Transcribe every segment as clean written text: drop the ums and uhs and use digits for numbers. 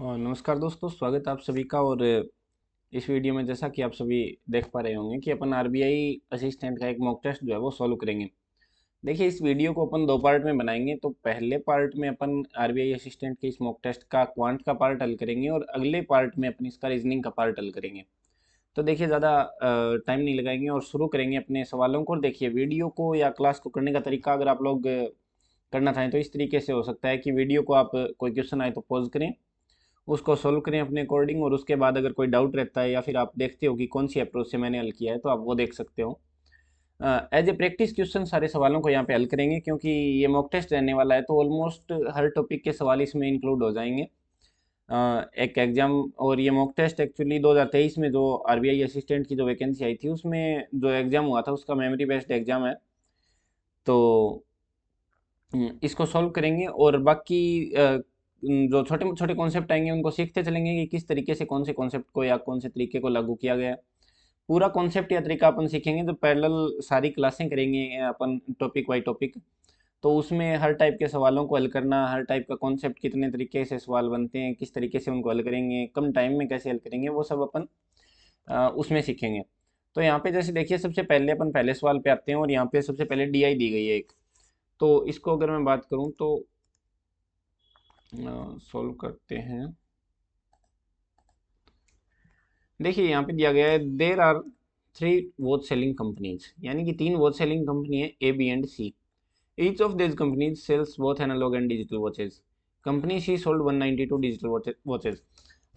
और नमस्कार दोस्तों, स्वागत है आप सभी का। और इस वीडियो में जैसा कि आप सभी देख पा रहे होंगे कि अपन आरबीआई असिस्टेंट का एक मॉक टेस्ट जो है वो सॉल्व करेंगे। देखिए, इस वीडियो को अपन दो पार्ट में बनाएंगे। तो पहले पार्ट में अपन आरबीआई असिस्टेंट के इस मॉक टेस्ट का क्वांट का पार्ट हल करेंगे और अगले पार्ट में अपन इसका रीजनिंग का पार्ट हल करेंगे। तो देखिए, ज़्यादा टाइम नहीं लगाएंगे और शुरू करेंगे अपने सवालों को। और देखिए, वीडियो को या क्लास को करने का तरीका अगर आप लोग करना चाहें तो इस तरीके से हो सकता है कि वीडियो को आप कोई क्वेश्चन आए तो पॉज करें, उसको सोल्व करें अपने अकॉर्डिंग, और उसके बाद अगर कोई डाउट रहता है या फिर आप देखते हो कि कौन सी अप्रोच से मैंने हल किया है तो आप वो देख सकते हो। एज ए प्रैक्टिस क्वेश्चन सारे सवालों को यहाँ पे हल करेंगे, क्योंकि ये मॉक टेस्ट रहने वाला है तो ऑलमोस्ट हर टॉपिक के सवाल इसमें इंक्लूड हो जाएंगे। एक एग्जाम, और ये मॉक टेस्ट एक्चुअली 2023 में जो आरबीआई असिस्टेंट की जो वैकेंसी आई थी उसमें जो एग्जाम हुआ था उसका मेमोरी बेस्ड एग्जाम है। तो इसको सॉल्व करेंगे और बाकी जो छोटे छोटे कॉन्सेप्ट आएंगे उनको सीखते चलेंगे कि किस तरीके से कौन से कॉन्सेप्ट को या कौन से तरीके को लागू किया गया है। पूरा कॉन्सेप्ट या तरीका अपन सीखेंगे तो पैरेलल सारी क्लासें करेंगे अपन, टॉपिक बाई टॉपिक। तो उसमें हर टाइप के सवालों को हल करना, हर टाइप का कॉन्सेप्ट, कितने तरीके से सवाल बनते हैं, किस तरीके से उनको हल करेंगे, कम टाइम में कैसे हल करेंगे, वो सब अपन उसमें सीखेंगे। तो यहाँ पे जैसे देखिए, सबसे पहले अपन पहले सवाल पे आते हैं और यहाँ पे सबसे पहले डीआई दी गई है एक। तो इसको अगर मैं बात करूँ तो सॉल्व करते हैं। देखिए, यहाँ पे दिया गया है there are three watch selling companies, यानी कि तीन वॉच सेलिंग कंपनी है, A B and C. Each of this companies sells both analog and digital watches. Company C sold 192 digital watches.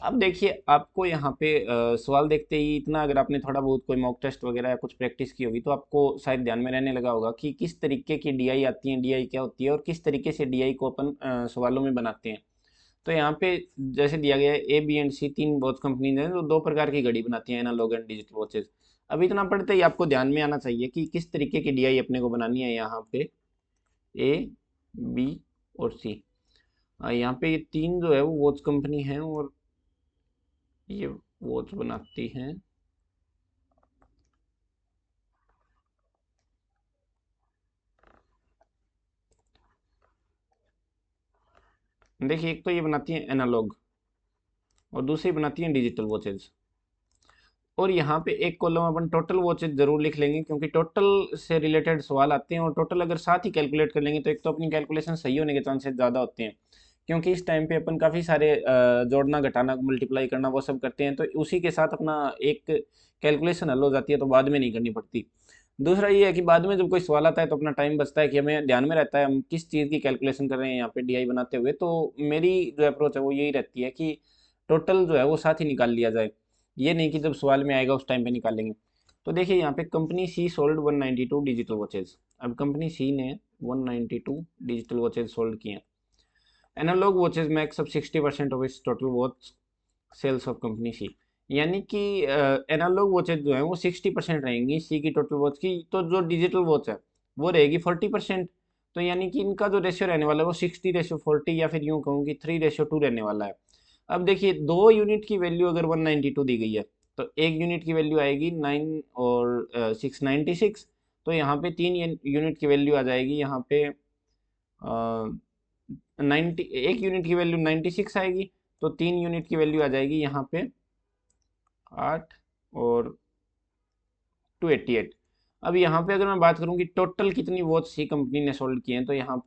अब देखिए, आपको यहाँ पे सवाल देखते ही इतना, अगर आपने थोड़ा बहुत कोई मॉक टेस्ट वगैरह या कुछ प्रैक्टिस की होगी तो आपको शायद ध्यान में रहने लगा होगा कि किस तरीके की डीआई आती है, डीआई क्या होती है और किस तरीके से डीआई को अपन सवालों में बनाते हैं। तो यहाँ पे जैसे दिया गया है, ए बी एंड सी तीन वॉच कंपनीज हैं जो दो प्रकार की घड़ी बनाती हैं, एनालॉग एंड डिजिटल वॉचेज। अब इतना पढ़ते ही आपको ध्यान में आना चाहिए कि किस तरीके की डीआई अपने को बनानी है। यहाँ पे ए, बी और सी, यहाँ पे ये तीन जो है वो वॉच कंपनी है और ये वॉच बनाती हैं। देखिए, एक तो ये बनाती है एनालॉग और दूसरी बनाती है डिजिटल वॉचेज। और यहाँ पे एक कॉलम अपन टोटल वॉचेज जरूर लिख लेंगे, क्योंकि टोटल से रिलेटेड सवाल आते हैं और टोटल अगर साथ ही कैलकुलेट कर लेंगे तो एक तो अपनी कैलकुलेशन सही होने के चांसेस ज़्यादा होते हैं, क्योंकि इस टाइम पे अपन काफ़ी सारे जोड़ना, घटाना, मल्टीप्लाई करना वो सब करते हैं, तो उसी के साथ अपना एक कैलकुलेशन हल हो जाती है, तो बाद में नहीं करनी पड़ती। दूसरा ये है कि बाद में जब कोई सवाल आता है तो अपना टाइम बचता है कि हमें ध्यान में रहता है हम किस चीज़ की कैलकुलेशन कर रहे हैं यहाँ पे डीआई बनाते हुए। तो मेरी जो अप्रोच है वो यही रहती है कि टोटल जो है वो साथ ही निकाल लिया जाए, ये नहीं कि जब सवाल में आएगा उस टाइम पे निकालेंगे। तो देखिए, यहाँ पे company C sold 192 digital watches. अब कंपनी सी ने 192 डिजिटल वॉचेज सोल्ड किए हैं। Analog watches makes up 60% of its total watch sales of company C. यानी कि एनालॉग वॉचेज जो है वो 60% रहेंगी सी की टोटल वॉच की, तो जो डिजिटल वॉच है वो रहेगी 40%। तो यानी कि इनका जो रेशियो रहने वाला है वो 60:40, या फिर यूं कहूँ कि 3:2 रहने वाला है। अब देखिए, दो यूनिट की वैल्यू अगर 192 दी गई है तो एक यूनिट की वैल्यू आएगी 9 और 696। तो यहाँ पे तीन यूनिट की वैल्यू आ जाएगी, यहाँ पे 90, एक यूनिट की वैल्यू 96 आएगी, तो तीन यूनिट की वैल्यू आ जाएगी यहाँ पे 8 और 288। अब यहाँ पे अगर मैं बात करूँ कि टोटल कितनी वॉच सी कंपनी ने सोल्ड किए हैं, तो यहाँ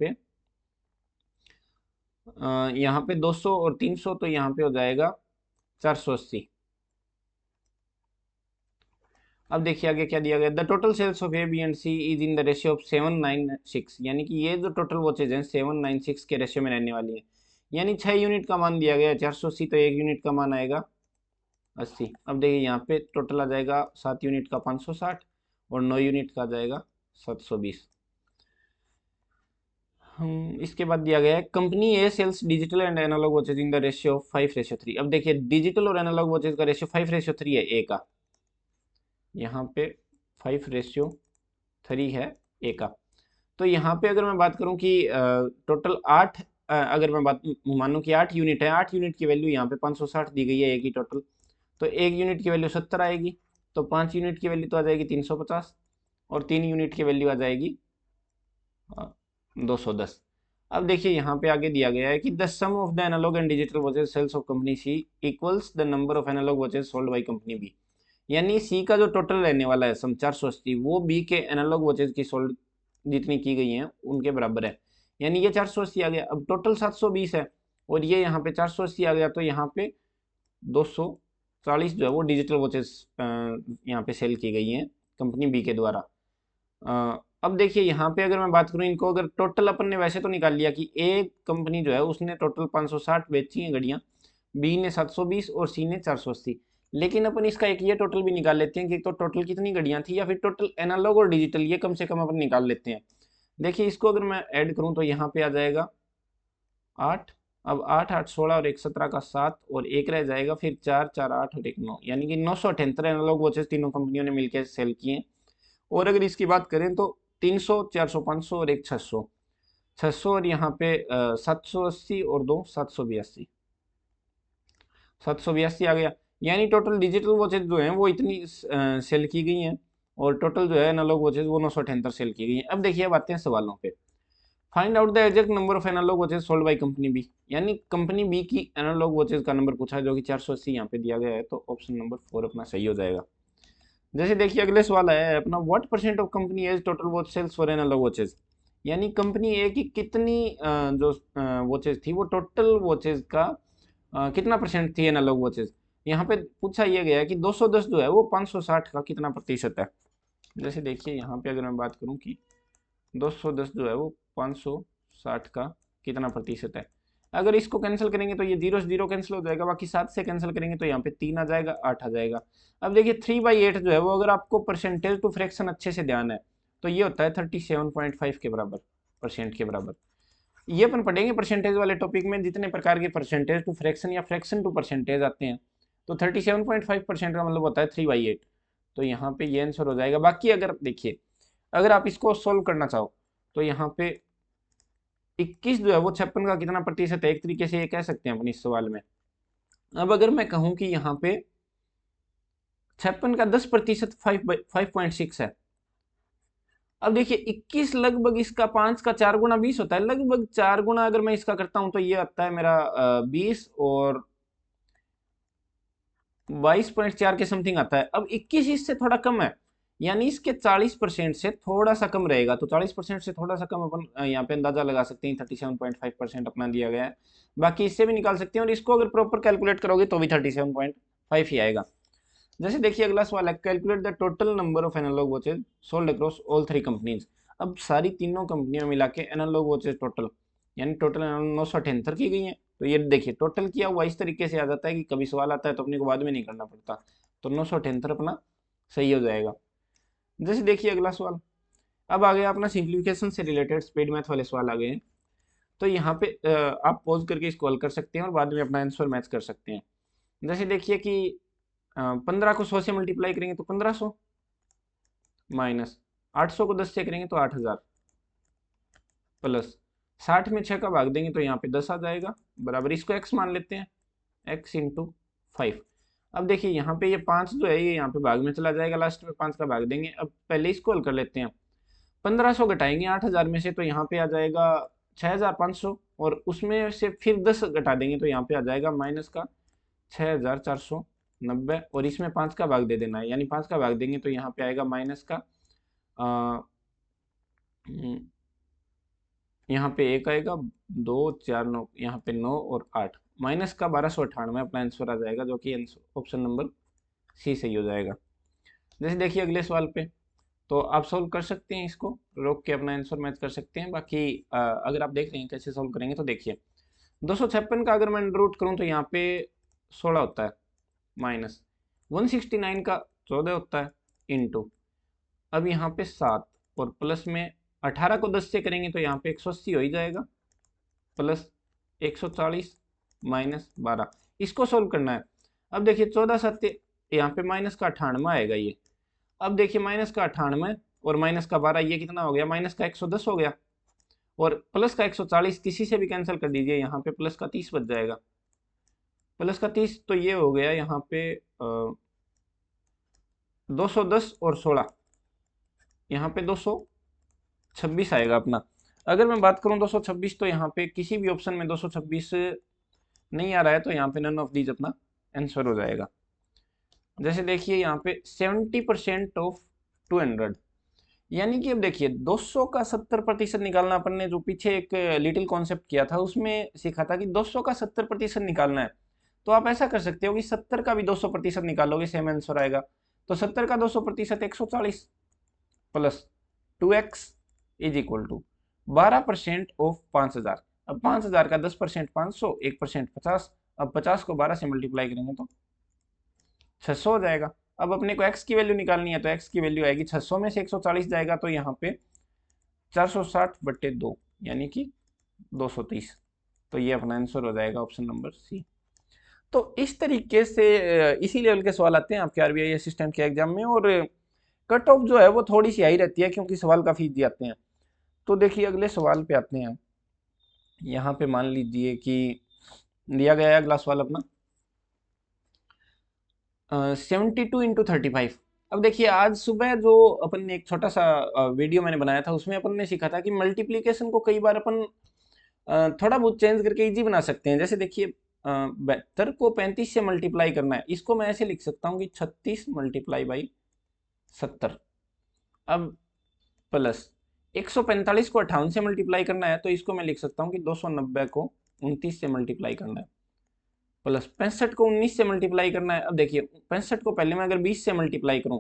पे 200 और 300, तो यहाँ पे हो जाएगा 480। अब देखिए आगे क्या दिया गया, the total sales of A B and C is in the ratio of 796। यानी कि ये जो टोटल वॉचेज हैं 796 के रेशियो में रहने वाली है। यानी 6 यूनिट का मान दिया गया है 480, तो एक यूनिट का मान आएगा 80। अब देखिए, यहाँ पे टोटल आ जाएगा 7 यूनिट का 560 और 9 यूनिट का आ जाएगा 720। हम इसके बाद दिया गया है company A sells digital and analog watches in the ratio of 5:3। अब देखिए, डिजिटल और एनालॉग वॉचेज का रेशियो 5:3 है ए का, यहाँ पे 5:3 है ए का। तो यहाँ पे अगर मैं बात करूँ कि टोटल 8, अगर मैं बात मानूँ कि 8 यूनिट है, 8 यूनिट की वैल्यू यहाँ पे 560 दी गई है ए की टोटल, तो एक यूनिट की वैल्यू 70 आएगी, तो 5 यूनिट की वैल्यू तो आ जाएगी 350 और 3 यूनिट की वैल्यू आ जाएगी 210। अब देखिए यहाँ पे आगे दिया गया है कि the sum of the analog and digital watches sales of company C equals the number of analog watches sold by company B. यानी सी का जो टोटल रहने वाला है सम 480, वो बी के एनालॉग वॉचेज की सोल्ड जितनी की गई हैं उनके बराबर है। यानी ये 480 आ गया, अब टोटल 720 है और ये यहाँ पे 480 आ गया, तो यहाँ पे 240 जो है वो डिजिटल वॉचेस यहाँ पे सेल की गई हैं कंपनी बी के द्वारा। अब देखिए यहाँ पे अगर मैं बात करूँ, इनको अगर टोटल अपन ने वैसे तो निकाल लिया कि एक कंपनी जो है उसने टोटल 560 बेची हैं घड़ियाँ, बी ने 720 और सी ने 480। लेकिन अपन इसका एक ये टोटल भी निकाल लेते हैं कि तो टोटल कितनी घड़ियाँ थी, या फिर टोटल एनालॉग और डिजिटल, ये कम से कम अपन निकाल लेते हैं। देखिए इसको अगर मैं ऐड करूँ तो यहाँ पे आ जाएगा 8। अब 8 8 16 और 1 17 का 7 और एक रह जाएगा, फिर 4 4 8 और 1 9, यानी कि 978 एनालॉग वॉचेस तीनों कंपनियों ने मिलकर सेल किए। और अगर इसकी बात करें तो 300 400 500 और एक 600, 600 और यहाँ पे 780 और 2 782, 782 आ गया। यानी टोटल डिजिटल वॉचेज जो हैं वो इतनी सेल की गई हैं और टोटल जो है एनालॉग वॉचेज वो 978 सेल की गई हैं। अब देखिए अब आते हैं सवालों पे। Find out the exact number of analog watches sold by company B. यानी कंपनी बी की एनालॉग वॉचेज का नंबर पूछा है जो कि 480 यहाँ पे दिया गया है, तो ऑप्शन नंबर 4 अपना सही हो जाएगा। जैसे देखिए अगले सवाल है अपना, what percent of company A's total watch sales for analog watches. यानी कंपनी ए की कितनी जो वॉचेज थी वो टोटल वॉचेज का कितना परसेंट थी एनालॉग वॉचेज। यहाँ पे पूछा यह गया है कि 210 जो है वो 560 का कितना प्रतिशत है। जैसे देखिए यहाँ पे अगर मैं बात करूँ कि 210 जो है वो 560 का कितना प्रतिशत है। अगर इसको कैंसिल करेंगे तो ये 0 से 0 कैंसिल हो जाएगा, बाकी 7 से कैंसिल करेंगे तो यहाँ पे 3 आ जाएगा, 8 आ जाएगा। अब देखिए 3/8 जो है वो, अगर आपको परसेंटेज टू फ्रैक्शन अच्छे से ध्यान है तो ये होता है 37.5 के बराबर, परसेंट के बराबर। ये अपन पढ़ेंगे परसेंटेज वाले टॉपिक में, जितने प्रकार के परसेंटेज टू फ्रैक्शन या फ्रैक्शन टू परसेंटेज आते हैं। तो 37.5% का मतलब होता है 3/8। तो यहाँ पे ये आंसर हो जाएगा। बाकी अगर देखिए अगर आप इसको सोल्व करना चाहो तो यहाँ पे 21 जो है वो 56 का कितना प्रतिशत है, एक तरीके से ये कह सकते हैं अपने इस सवाल में। अब अगर मैं कहूं कि यहाँ पे 56 का 10% 5.6 है। अब देखिए 21 लगभग इसका 5 का 4 गुना 20 होता है, लगभग 4 गुना अगर मैं इसका करता हूं तो ये आता है मेरा 20 और 22.4 के समथिंग आता है। अब 21 इससे थोड़ा कम है, यानी इसके 40% से थोड़ा सा कम रहेगा, तो 40% से थोड़ा सा कम अपन यहाँ पे अंदाजा लगा सकते हैं। 37.5% अपना दिया गया है, बाकी इससे भी निकाल सकते हैं और इसको अगर प्रॉपर कैलकुलेट करोगे तो भी 37.5 ही आएगा। जैसे देखिए अगला सवाल है, calculate the total number of analog watches sold across all 3 companies. अब सारी तीनों कंपनियों मिला के एनालॉग वॉचेज टोटल, यानी टोटल 978 की गई हैं। तो ये देखिए टोटल किया हुआ इस तरीके से आ जाता है कि कभी सवाल आता है तो अपने को बाद में नहीं करना पड़ता, तो 978 अपना सही हो जाएगा। जैसे देखिए अगला सवाल, अब आ गया अपना सिंप्लीफिकेशन से रिलेटेड स्पीड मैथ वाले सवाल आ गए हैं। तो यहाँ पे आप पॉज करके इसको हल कर सकते हैं और बाद में अपना आंसर मैच कर सकते हैं। जैसे देखिए कि 15 को 100 से मल्टीप्लाई करेंगे तो 1500, माइनस 800 को 10 से करेंगे तो 8000, प्लस 60 में 6 का भाग देंगे तो यहाँ पे 10 आ जाएगा, बराबर इसको x मान लेते हैं, x इंटू 5। अब देखिए यहाँ पे ये 5 जो है ये यहाँ पे भाग में चला जाएगा, लास्ट में 5 का भाग देंगे। अब पहले इसको हल कर लेते हैं। 1500 घटाएंगे 8000 में से तो यहाँ पे आ जाएगा 6500, और उसमें से फिर 10 घटा देंगे तो यहाँ पे आ जाएगा माइनस का 6490, और इसमें 5 का भाग दे देना है, यानी 5 का भाग देंगे तो यहाँ पे आएगा माइनस का यहाँ पे 1 आएगा, 2 4 9, यहाँ पे 9 और 8, माइनस का 1298 अपना आंसर आ जाएगा, जो कि ऑप्शन नंबर सी सही हो जाएगा। जैसे देखिए अगले सवाल पे, तो आप सोल्व कर सकते हैं, इसको रोक के अपना आंसर मैच कर सकते हैं। बाकी अगर आप देख रहे हैं कैसे सोल्व करेंगे तो देखिए 256 का अगर मैं अंडर रूट करूँ तो यहाँ पे 16 होता है, माइनस 169 का 14 होता है, इंटू अब यहाँ पे 7 और प्लस में 18 को 10 से करेंगे तो यहाँ पे 180 हो ही जाएगा, प्लस 140 माइनस 12, इसको सोल्व करना है। अब देखिए 14 7 यहाँ पे माइनस का 98 आएगा ये। अब देखिए माइनस का 98 और माइनस का 12, ये कितना हो गया, माइनस का 110 हो गया, और प्लस का 140 किसी से भी कैंसिल कर दीजिए, यहाँ पे प्लस का 30 बच जाएगा, प्लस का 30, तो ये हो गया यहाँ पे 210 और 16, यहाँ पे 226 आएगा अपना। अगर मैं बात करूं 226, तो यहाँ पे किसी भी ऑप्शन में 226 नहीं आ रहा है, तो यहाँ पे नन ऑफ दीज अपना आंसर हो जाएगा। जैसे देखिए यहाँ पे 70% ऑफ 200, यानी कि अब देखिए 200 का 70% निकालना, अपन ने जो पीछे एक लिटिल कॉन्सेप्ट किया था उसमें सीखा था कि 200 का 70% निकालना है। तो आप ऐसा कर सकते हो कि 70 का भी 200% निकालोगे, सेम आंसर आएगा। तो 70 का 200% 140 plus 2x is equal to 12% of 5000। अब 5000 का 10% 500, 1% 50। अब 50 को 12 से मल्टीप्लाई करेंगे तो 600 हो जाएगा। अब अपने को x की वैल्यू निकालनी है, तो x की वैल्यू आएगी 600 में से 140 जाएगा, तो यहाँ पे 460/2 यानी कि 230। तो ये अपना आंसर हो जाएगा ऑप्शन नंबर सी। तो इस तरीके से इसी लेवल के सवाल आते हैं आपके आरबीआई असिस्टेंट के एग्जाम में, और कट ऑफ जो है वो थोड़ी सी हाई रहती है क्योंकि सवाल काफी इजी आते हैं। तो देखिए अगले सवाल पे आते हैं। यहाँ पे मान लीजिए कि दिया गया है अगला सवाल अपना 72 इंटू 35। अब देखिए आज सुबह जो अपन ने एक छोटा सा वीडियो मैंने बनाया था, उसमें अपन ने सीखा था कि मल्टीप्लिकेशन को कई बार अपन थोड़ा बहुत चेंज करके इजी बना सकते हैं। जैसे देखिए 72 को 35 से मल्टीप्लाई करना है, इसको मैं ऐसे लिख सकता हूँ कि 36 मल्टीप्लाई बाई 70। अब प्लस 145 को 58 से मल्टीप्लाई करना है, तो इसको मैं लिख सकता हूँ कि 290 को 29 से मल्टीप्लाई करना है। प्लस 65 को 19 से मल्टीप्लाई करना है। अब देखिए 65 को पहले मैं अगर 20 से मल्टीप्लाई करूं,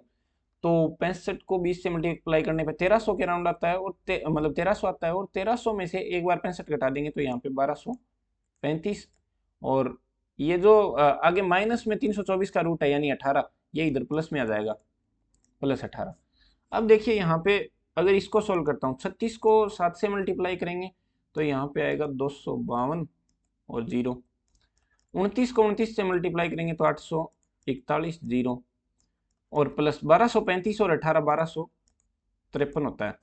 तो 65 को 20 से मल्टीप्लाई करने पे 1300 के राउंड आता है, और मतलब 1300 आता है, और 1300 में से एक बार 65 घटा देंगे तो यहाँ पे 1235। और ये जो आगे माइनस में 324 का रूट है यानी 18, ये इधर प्लस में आ जाएगा, प्लस 18। अब देखिए यहाँ पे अगर इसको सोल्व करता हूँ, 36 को 7 से मल्टीप्लाई करेंगे तो यहाँ पे आएगा 252 और 0। 29 को 29 से मल्टीप्लाई करेंगे तो 841 0, और प्लस 1235 और 18 1253 होता है।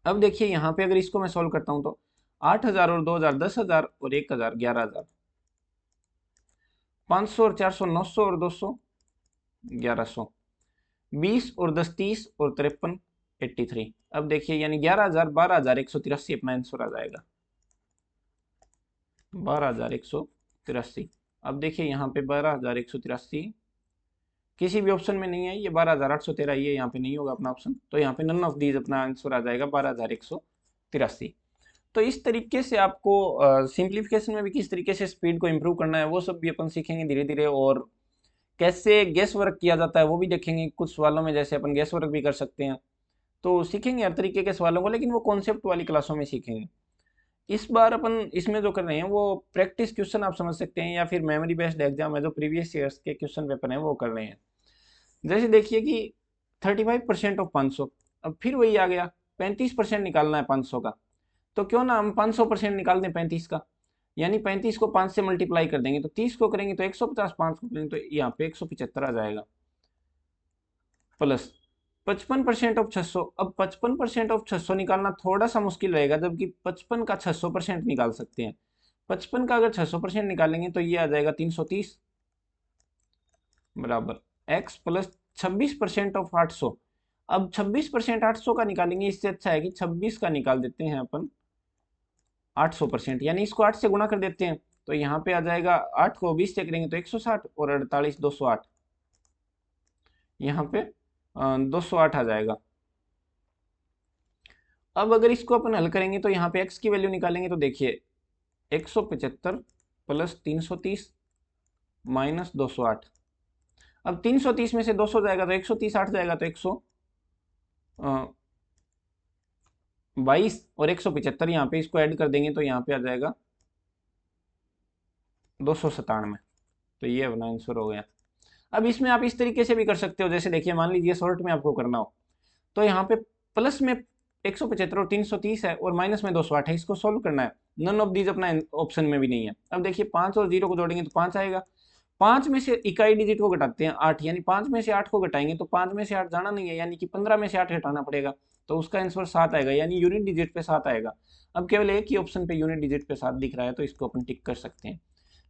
अब देखिए यहाँ पे अगर इसको मैं सोल्व करता हूँ तो 8000 और 2000 10,000 और 1000 11,000, 500 और 400 900 और 200 1100, 20 और 10 30 और 53 83। अब देखिए यानी 11,000 12,183 अपना आंसर आ जाएगा, 12,183। अब देखिए यहाँ पे 12,183 किसी भी ऑप्शन में नहीं है, ये 12,813 ये यहाँ पे नहीं होगा अपना ऑप्शन, तो यहाँ पे नन ऑफ दीज अपना आंसर आ जाएगा 12,183। तो इस तरीके से आपको सिंप्लीफिकेशन में भी किस तरीके से स्पीड को इम्प्रूव करना है वो सब भी अपन सीखेंगे धीरे धीरे, और कैसे गेस वर्क किया जाता है वो भी देखेंगे। कुछ सवालों में जैसे अपन गेस वर्क भी कर सकते हैं, तो सीखेंगे हर तरीके के सवालों को, लेकिन वो कॉन्सेप्ट वाली क्लासों में सीखेंगे। इस बार अपन इसमें जो कर रहे हैं वो प्रैक्टिस क्वेश्चन आप समझ सकते हैं, या फिर मेमोरी बेस्ड एग्जाम है जो प्रीवियस ईयर्स के क्वेश्चन पेपर हैं वो कर रहे हैं। जैसे देखिए कि 35% ऑफ 500, अब फिर वही आ गया 35% निकालना है 500 का, तो क्यों ना हम 500% निकाल दें 35 का, यानी 35 को 5 से मल्टीप्लाई कर देंगे तो 30 को करेंगे तो 150, 5 को करेंगे तो यहाँ पे 175 आ जाएगा, प्लस 55% ऑफ 600। अब 55% ऑफ 600 निकालना थोड़ा सा मुश्किल रहेगा, जबकि 55 का 600% निकाल सकते हैं। 55 का अगर 600% निकालेंगे तो ये आ जाएगा 330 बराबर x प्लस 26% ऑफ 800। अब 26% 800 का निकालेंगे, इससे अच्छा है कि 26 का निकाल देते हैं अपन 800%, यानी इसको 8 से गुणा कर देते हैं, तो यहाँ पे आ जाएगा 8 को 20 से करेंगे तो 160 और 48 208, यहाँ पे 208 आ जाएगा। अब अगर इसको अपन हल करेंगे तो यहाँ पे x की वैल्यू निकालेंगे तो देखिए 175 प्लस 330 माइनस 208। अब 330 में से 200 जाएगा तो 130, 8 जाएगा तो 122 और 175 यहाँ पे इसको ऐड कर देंगे तो यहाँ पे आ जाएगा 297। तो ये अपना आंसर हो गया। अब इसमें आप इस तरीके से भी कर सकते हो, जैसे देखिए मान लीजिए शॉर्ट में आपको करना हो तो यहाँ पे प्लस में 175 और 330 है और माइनस में 208 है, इसको सोल्व करना है। नन ऑफ दीज अपना ऑप्शन में भी नहीं है। अब देखिए 5 और 0 को जोड़ेंगे तो 5 आएगा, 5 में से इकाई डिजिट को घटाते हैं 8, यानी 5 में से 8 को घटाएंगे तो 5 में से 8 जाना नहीं है, यानी कि 15 में से 8 घटाना पड़ेगा, तो उसका आंसर 7 आएगा, यानी यूनिट डिजिट पे 7 आएगा। अब केवल एक ही ऑप्शन पे यूनिट डिजिट पे 7 दिख रहा है तो इसको अपन टिक कर सकते हैं।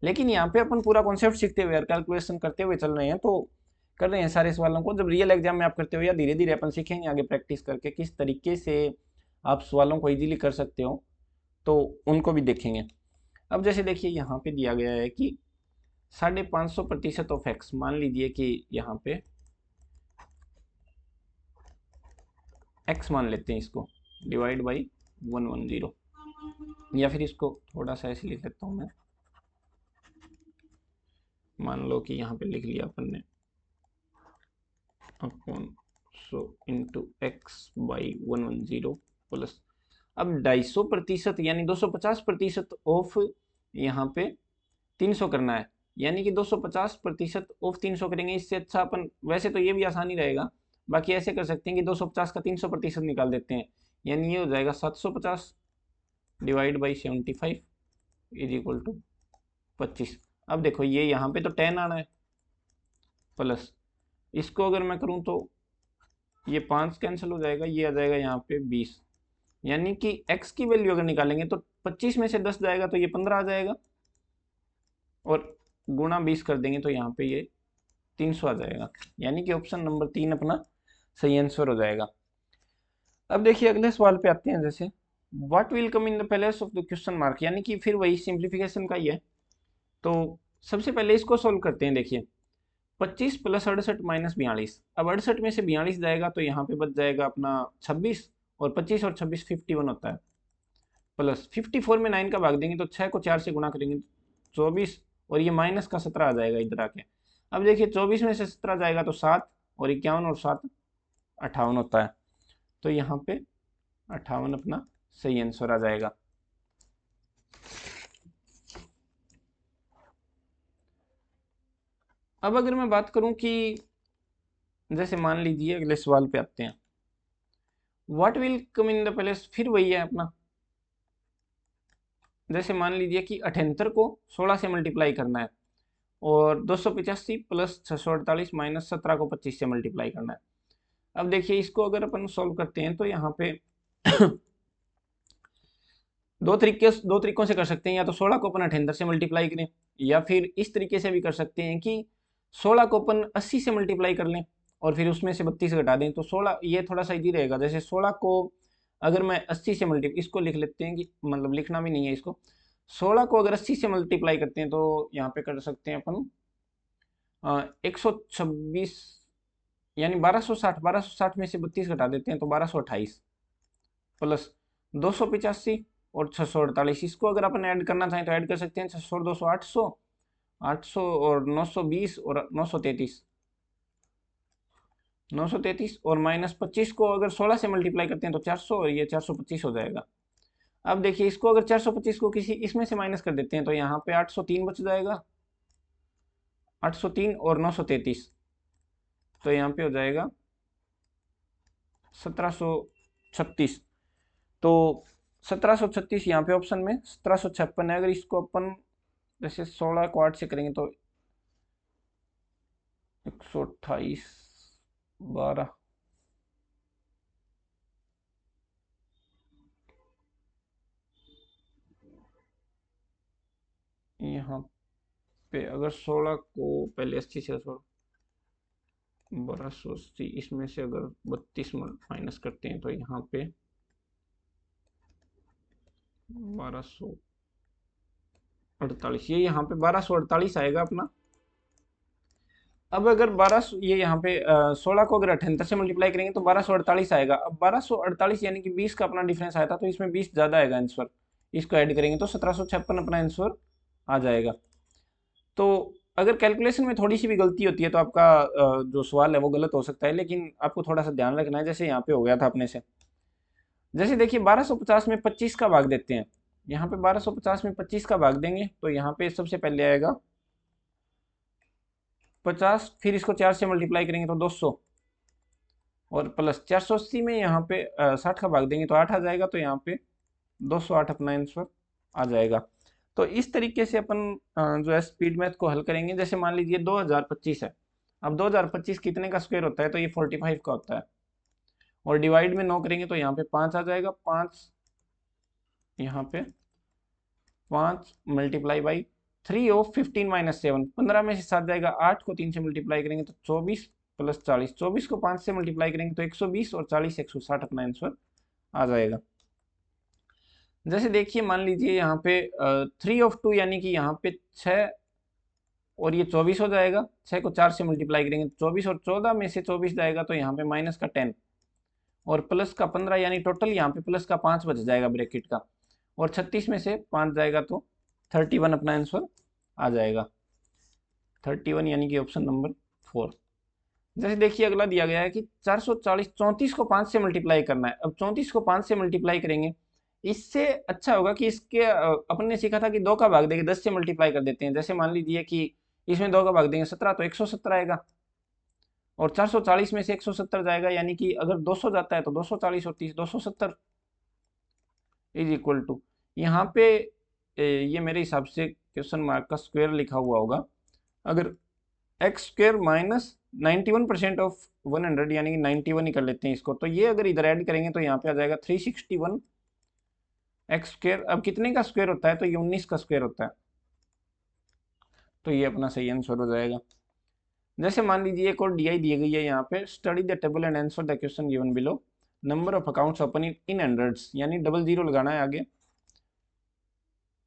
लेकिन यहाँ पे अपन पूरा कॉन्सेप्ट सीखते हुए और कैलकुलेशन करते हुए चल रहे हैं, तो कर रहे हैं सारे सवालों को। जब रियल एग्जाम में आप करते हो या धीरे धीरे अपन सीखेंगे आगे प्रैक्टिस करके किस तरीके से आप सवालों को इजीली कर सकते हो, तो उनको भी देखेंगे। अब जैसे देखिए यहाँ पे दिया गया है कि 550% ऑफ एक्स, मान लीजिए कि यहाँ पे एक्स मान लेते हैं इसको, डिवाइड बाई 110, या फिर इसको थोड़ा सा ऐसे लिख लेता हूँ मैं, मान लो कि यहाँ पे लिख लिया अपन ने upon so into x by 110 plus, अब 250% यानी 250% ऑफ यहाँ पे 300 करना है, यानी कि 250% ऑफ 300 करेंगे। इससे अच्छा अपन, वैसे तो ये भी आसानी रहेगा, बाकी ऐसे कर सकते हैं कि 250 का 300% निकाल देते हैं, यानी ये हो जाएगा 750 divide by 75 is equal to 25। अब देखो ये यहाँ पे तो 10 आना है, प्लस इसको अगर मैं करूँ तो ये 5 कैंसिल हो जाएगा, ये आ जाएगा यहाँ पे 20, यानी कि x की वैल्यू अगर निकालेंगे तो 25 में से 10 जाएगा तो ये 15 आ जाएगा, और गुणा 20 कर देंगे तो यहाँ पे ये 300 आ जाएगा, यानी कि ऑप्शन नंबर 3 अपना सही आंसर हो जाएगा। अब देखिए अगले सवाल पे आते हैं, जैसे what will come in the place of the question mark, यानी कि फिर वही सिंप्लीफिकेशन का ही है। तो सबसे पहले इसको सोल्व करते हैं। देखिए 25 प्लस 68 माइनस 42, अब 68 में से 42 जाएगा तो यहाँ पे बच जाएगा अपना 26, और 25 और 26 51 होता है, प्लस 54 में 9 का भाग देंगे तो 6 को 4 से गुणा करेंगे 24, और ये माइनस का 17 आ जाएगा इधर आके। अब देखिए 24 में से 17 जाएगा तो 7, और 51 और 7 58 होता है, तो यहाँ पे 58 अपना सही आंसर आ जाएगा। अब अगर मैं बात करूं कि जैसे मान लीजिए अगले सवाल पे आते हैं, what will come in the place, फिर वही है अपना, जैसे मान लीजिए कि 78 को 16 से मल्टीप्लाई करना है, और 285 प्लस 648 माइनस 17 को 25 से मल्टीप्लाई करना है। अब देखिए इसको अगर अपन सॉल्व करते हैं तो यहाँ पे दो तरीकों से कर सकते हैं, या तो 16 को अपन 78 से मल्टीप्लाई करें, या फिर इस तरीके से भी कर सकते हैं कि 16 को अपन 80 से मल्टीप्लाई कर लें और फिर उसमें से 32 घटा दें, तो 16, ये थोड़ा सा इजी रहेगा। जैसे 16 को अगर मैं 80 से मल्टीप्लाई, इसको लिख लेते हैं कि मतलब लिखना भी नहीं है इसको, 16 को अगर 80 से मल्टीप्लाई करते हैं तो यहाँ पे कर सकते हैं अपन 126, यानी 1260 में से 32 घटा देते हैं तो 1228, प्लस 285 और 648, इसको अगर अपन ऐड करना चाहें तो ऐड कर सकते हैं, 600 और 200 800, 800 और 920 और 933, 933 और माइनस 25 को अगर 16 से मल्टीप्लाई करते हैं तो 400, और ये 425 हो जाएगा। अब देखिए इसको अगर 425 को किसी इसमें से माइनस कर देते हैं तो यहाँ पे 803 बच जाएगा, 803 और 933, तो यहाँ पे हो जाएगा 1736, तो 1736 यहाँ पे ऑप्शन में 1756 है। अगर इसको अपन जैसे 16 को 8 से करेंगे तो 128 12, यहाँ पे अगर 16 को पहले 80 से 1280, इसमें से अगर 32 माइनस करते हैं तो यहाँ पे 1248, ये यहाँ पे 1248 आएगा अपना। अब अगर 1200, ये यहाँ पे 16 को अगर 78 से मल्टीप्लाई करेंगे तो 1248 आएगा। अब 1248 यानी कि 20 का अपना डिफरेंस आया था, तो इसमें 20 ज़्यादा आएगा आंसर, इसको ऐड करेंगे तो 1756 अपना आंसर आ जाएगा। तो अगर कैलकुलेशन में थोड़ी सी भी गलती होती है तो आपका जो सवाल है वो गलत हो सकता है, लेकिन आपको थोड़ा सा ध्यान रखना है। जैसे यहाँ पे हो गया था अपने से, जैसे देखिए 1250 में 25 का भाग देते हैं, यहाँ पे 1250 में 25 का भाग देंगे तो यहाँ पे सबसे पहले आएगा 50, फिर इसको 4 से मल्टीप्लाई करेंगे तो 200, और प्लस 480 में यहाँ पे 60 का भाग देंगे तो 8 आ जाएगा, तो यहाँ पे 208 अपना आंसर आ जाएगा। तो इस तरीके से अपन जो है स्पीड मैथ को हल करेंगे। जैसे मान लीजिए 2025 है, अब 2025 कितने का स्क्वायर होता है, तो ये 45 का होता है, और डिवाइड में 9 करेंगे तो यहाँ पे 5 आ जाएगा, 5 यहाँ पे 5 मल्टीप्लाई बाई 3 ऑफ 15 माइनस 7, 15 में से 7 जाएगा, 8 को 3 से मल्टीप्लाई करेंगे तो 24 प्लस 40, 24 को 5 से मल्टीप्लाई करेंगे तो 120, और 40 160 अपना आंसर आ जाएगा। जैसे देखिए मान लीजिए यहाँ पे 3/2 यानी कि यहाँ पे 6 और ये 24 हो जाएगा। 6 को 4 से मल्टीप्लाई करेंगे 24 और 14 में से 24 जाएगा तो यहाँ पे माइनस का 10 और प्लस का 15 यानी टोटल यहाँ पे प्लस का 5 बच जाएगा ब्रैकेट का, और 36 में से 5 जाएगा तो 31 अपना आंसर आ जाएगा। 31 यानी कि ऑप्शन नंबर 4। जैसे देखिए अगला दिया गया है कि 440 34 को 5 से मल्टीप्लाई करना है। अब 34 को 5 से मल्टीप्लाई करेंगे, इससे अच्छा होगा कि इसके अपन ने सीखा था कि 2 का भाग देंगे 10 से मल्टीप्लाई कर देते हैं। जैसे मान लीजिए कि इसमें 2 का भाग देंगे 17 तो 170 आएगा, और 440 में से 170 जाएगा यानी कि अगर 200 जाता है तो 240 और 30 270 इज इक्वल टू, यहाँ पे ये मेरे हिसाब से क्वेश्चन मार्क का स्क्वायर लिखा हुआ होगा। अगर एक्स स्क्वायर माइनस 91% ऑफ 100 यानी कि 91 ही कर लेते हैं इसको, तो ये अगर इधर ऐड करेंगे तो यहाँ पे आ जाएगा 361 एक्स स्क्वायर। अब कितने का स्क्वायर होता है तो ये 19 का स्क्वायर होता है, तो ये अपना सही आंसर हो जाएगा। जैसे मान लीजिए एक और डीआई दी गई है यहाँ पे, study the table and answer the question given below. Number of accounts open in hundreds यानी डबल जीरो लगाना है आगे।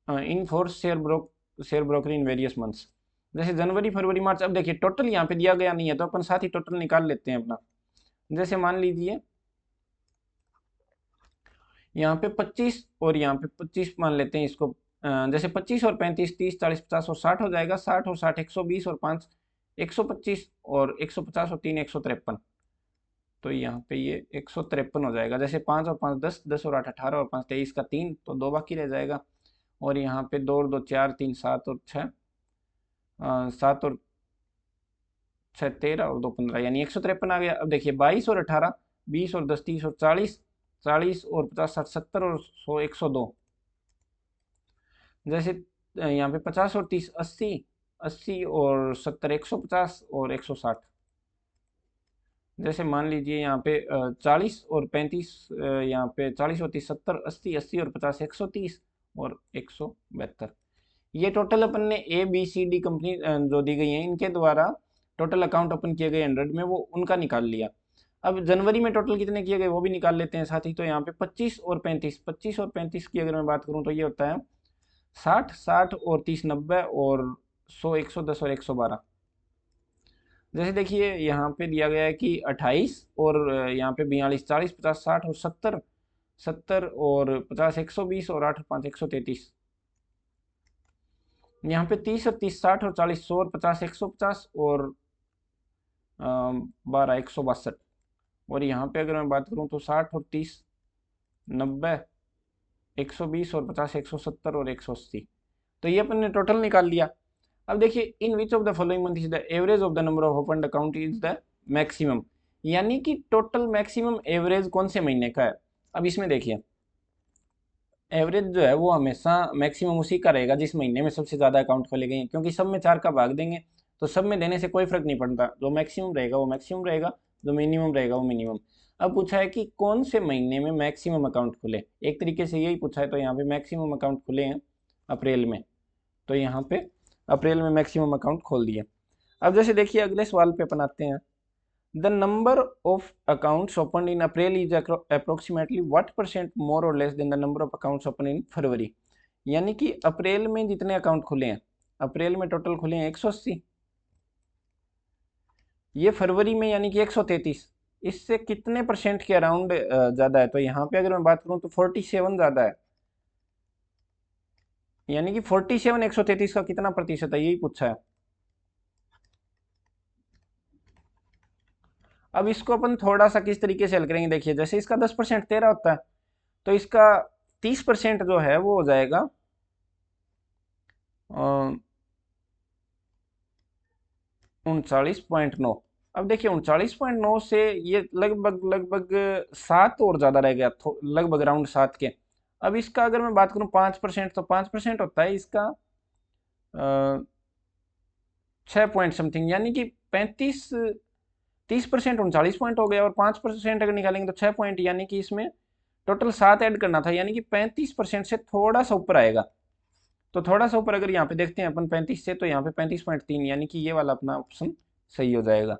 In for share broker in various months, जैसे जनवरी फरवरी मार्च। अब देखिए टोटल यहाँ पे दिया गया नहीं है तो अपन साथ ही टोटल निकाल लेते हैं अपना। जैसे मान लीजिए यहाँ पे 25 और यहाँ पे 25 मान लेते हैं इसको। जैसे 25 और 35 30 40 50 और 60 हो जाएगा। 60 और 60 120 और 5 125 और 150 और 3 153, तो यहाँ पे ये 153 हो जाएगा। जैसे 5 और 5 10 10 और 8 18 और 5 23 का 3 तो 2 बाकी रह जाएगा। और यहाँ पे 2 और 2 4 3 7 और 6 7 और 6 13 और 2 15 यानी 153 आ गया। अब देखिए 22 और 18 20 और 10 30 और 40 40 और 50 60 70 और 100 102। जैसे यहाँ पे 50 और 30 80 80 और 70 150 और 160। जैसे मान लीजिए यहाँ पे 40 और 35 यहाँ पे 40 और 30 70 80 80 और 50 130 और 172। ये टोटल अपन ने A B C D company जो दी गई हैं इनके द्वारा टोटल अकाउंट ओपन किए गए 100 में, वो उनका निकाल लिया। अब जनवरी में टोटल कितने किए गए वो भी निकाल लेते हैं साथ ही। तो यहाँ पे 25 और 35 की अगर मैं बात करूँ तो ये होता है 60 60 और 30 90 और 100 110 और 112। जैसे देखिए यहाँ पे दिया गया है कि 28 और यहाँ पे 42 40 50 60 और 70 70 और 50 120 और 8 और 5 133। यहाँ पे 30 और 30 60 और 40 100 और 50 150 और 12 162। और यहाँ पे अगर मैं बात करूँ तो 60 और 30 90 120 और 50 170 और 180। तो ये अपन ने टोटल निकाल लिया। अब देखिए in which of the following month is the average of the number of open account is the maximum, यानी कि टोटल मैक्सिमम एवरेज कौन से महीने का है। अब इसमें देखिए एवरेज जो है वो हमेशा मैक्सिमम उसी का रहेगा जिस महीने में सबसे ज़्यादा अकाउंट खोले गए हैं, क्योंकि सब में 4 का भाग देंगे तो सब में देने से कोई फर्क नहीं पड़ता। जो मैक्सिमम रहेगा वो मैक्सिमम रहेगा, जो मिनिमम रहेगा वो मिनिमम। अब पूछा है कि कौन से महीने में मैक्सिमम अकाउंट खुले, एक तरीके से यही पूछा है। तो यहाँ पे मैक्सिमम अकाउंट खुले हैं अप्रैल में, तो यहाँ पे अप्रैल में मैक्सिमम अकाउंट खोल दिए। अब जैसे देखिए अगले सवाल पे अपन आते हैं। The number of accounts open in April is approximately what percent more और less than the number of accounts open in February, यानी कि अप्रैल में जितने अकाउंट खुले हैं, अप्रैल में टोटल खुले हैं 180, ये फरवरी में यानी कि 133, इससे कितने परसेंट के अराउंड ज़्यादा है। तो यहाँ पे अगर मैं बात करूँ तो 47 ज़्यादा है, यानी कि 47 133 का कितना प्रतिशत है यही पूछा है। अब इसको अपन थोड़ा सा किस तरीके से हल करेंगे, देखिए जैसे इसका 10% 13 होता है, तो इसका 30% जो है वो हो जाएगा 39.9। अब देखिए 39.9 से ये लगभग लगभग 7 और ज़्यादा रह गया, लगभग अराउंड 7 के। अब इसका अगर मैं बात करूँ 5%, तो 5% होता है इसका 6 पॉइंट समथिंग, यानी कि 30% 39 पॉइंट हो गया, और 5% अगर निकालेंगे तो 6 पॉइंट, यानी कि इसमें टोटल 7 ऐड करना था, यानी कि 35% से थोड़ा सा ऊपर आएगा। तो थोड़ा सा ऊपर अगर यहाँ पे देखते हैं अपन 35 से, तो यहाँ पे 35.3 यानी कि ये वाला अपना ऑप्शन सही हो जाएगा।